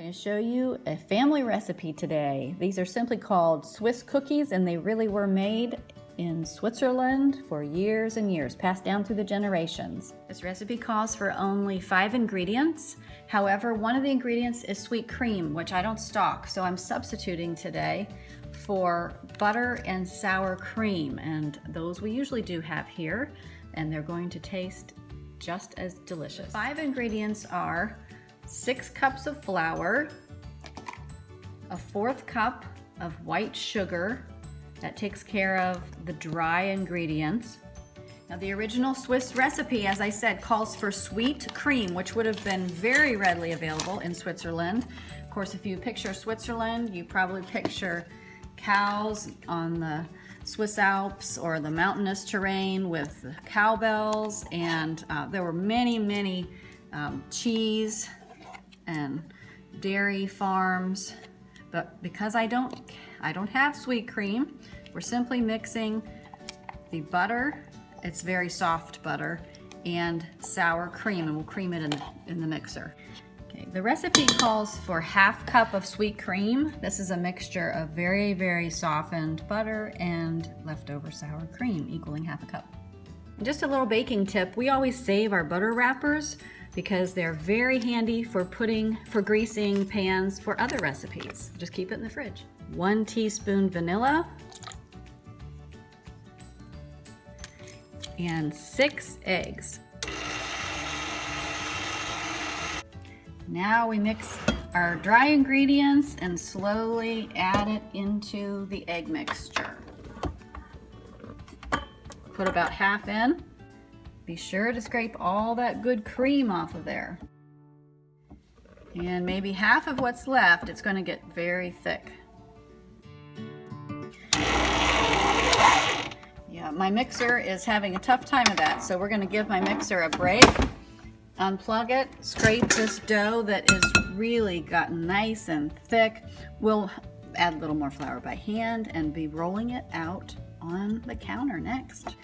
I'm going to show you a family recipe today. These are simply called Swiss cookies, and they really were made in Switzerland for years and years, passed down through the generations. This recipe calls for only 5 ingredients. However, one of the ingredients is sweet cream, which I don't stock, so I'm substituting today for butter and sour cream, and those we usually do have here, and they're going to taste just as delicious. 5 ingredients are 6 cups of flour, a 1/4 cup of white sugar. That takes care of the dry ingredients. Now, the original Swiss recipe, as I said, calls for sweet cream, which would have been very readily available in Switzerland. Of course, if you picture Switzerland, you probably picture cows on the Swiss Alps or the mountainous terrain with cowbells, and there were many cheese and dairy farms. But because I don't have sweet cream, we're simply mixing the butter, it's very soft butter, and sour cream, and we'll cream it in the mixer. Okay, the recipe calls for 1/2 cup of sweet cream. This is a mixture of very softened butter and leftover sour cream, equaling 1/2 cup. And just a little baking tip, we always save our butter wrappers because they're very handy for greasing pans for other recipes. Just keep it in the fridge. 1 teaspoon vanilla and 6 eggs. Now we mix our dry ingredients and slowly add it into the egg mixture. Put about half in. Be sure to scrape all that good cream off of there. And maybe half of what's left, it's going to get very thick. Yeah, my mixer is having a tough time of that, so we're going to give my mixer a break. Unplug it, scrape this dough that is really gotten nice and thick. We'll add a little more flour by hand and be rolling it out on the counter next.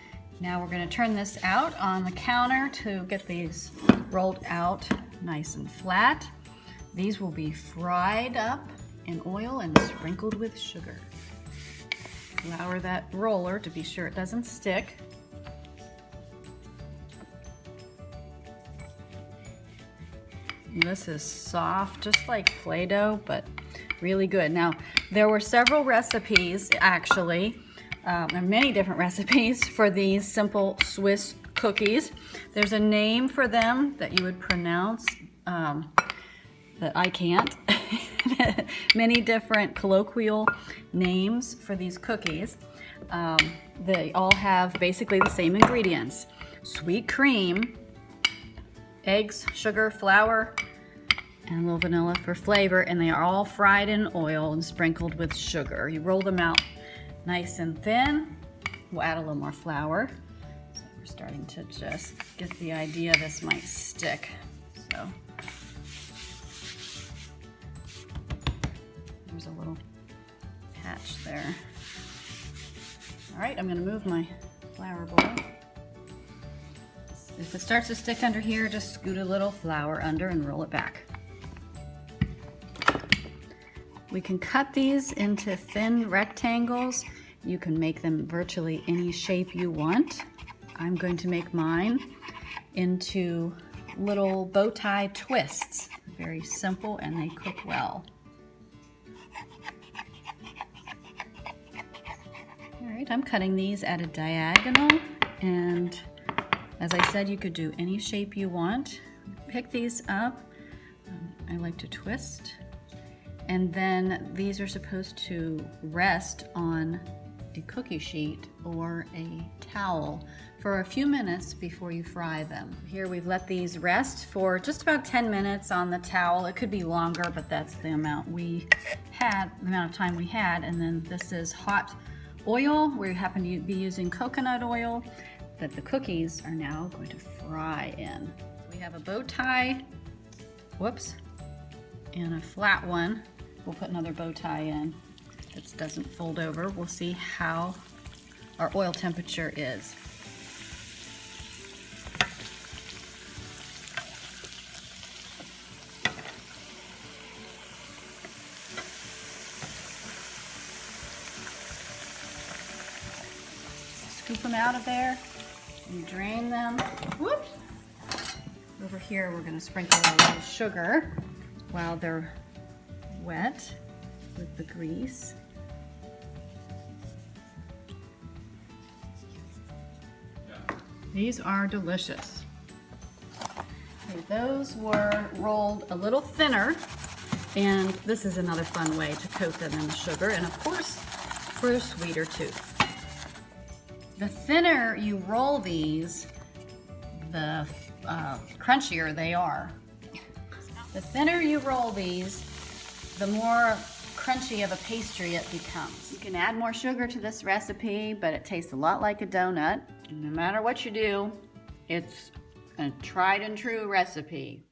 Now we're going to turn this out on the counter to get these rolled out nice and flat. These will be fried up in oil and sprinkled with sugar. Flour that roller to be sure it doesn't stick. This is soft, just like Play-Doh, but really good. Now, there were several recipes, actually. There are many different recipes for these simple Swiss cookies. There's a name for them that you would pronounce that I can't. Many different colloquial names for these cookies. They all have basically the same ingredients: sweet cream, eggs, sugar, flour, and a little vanilla for flavor, and they are all fried in oil and sprinkled with sugar. You roll them out nice and thin. We'll add a little more flour. So we're starting to just get the idea this might stick. So there's a little patch there. All right, I'm going to move my flour bowl. If it starts to stick under here, just scoot a little flour under and roll it back. We can cut these into thin rectangles. You can make them virtually any shape you want. I'm going to make mine into little bow tie twists. Very simple, and they cook well. All right, I'm cutting these at a diagonal, and as I said, you could do any shape you want. Pick these up. I like to twist. And then these are supposed to rest on a cookie sheet or a towel for a few minutes before you fry them. Here we've let these rest for just about 10 minutes on the towel. It could be longer, but that's the amount we had, the amount of time we had. And then this is hot oil. We happen to be using coconut oil that the cookies are now going to fry in. We have a bow tie, and a flat one. We'll put another bow tie in that doesn't fold over. We'll see how our oil temperature is. scoop them out of there and drain them. Whoops! Over here, we're gonna sprinkle a little sugar while they're wet with the grease. These are delicious. Okay, those were rolled a little thinner, and this is another fun way to coat them in the sugar, and of course, for a sweeter tooth. The thinner you roll these, the crunchier they are. The thinner you roll these, the more crunchy of a pastry it becomes. You can add more sugar to this recipe, but it tastes a lot like a donut. No matter what you do, it's a tried and true recipe.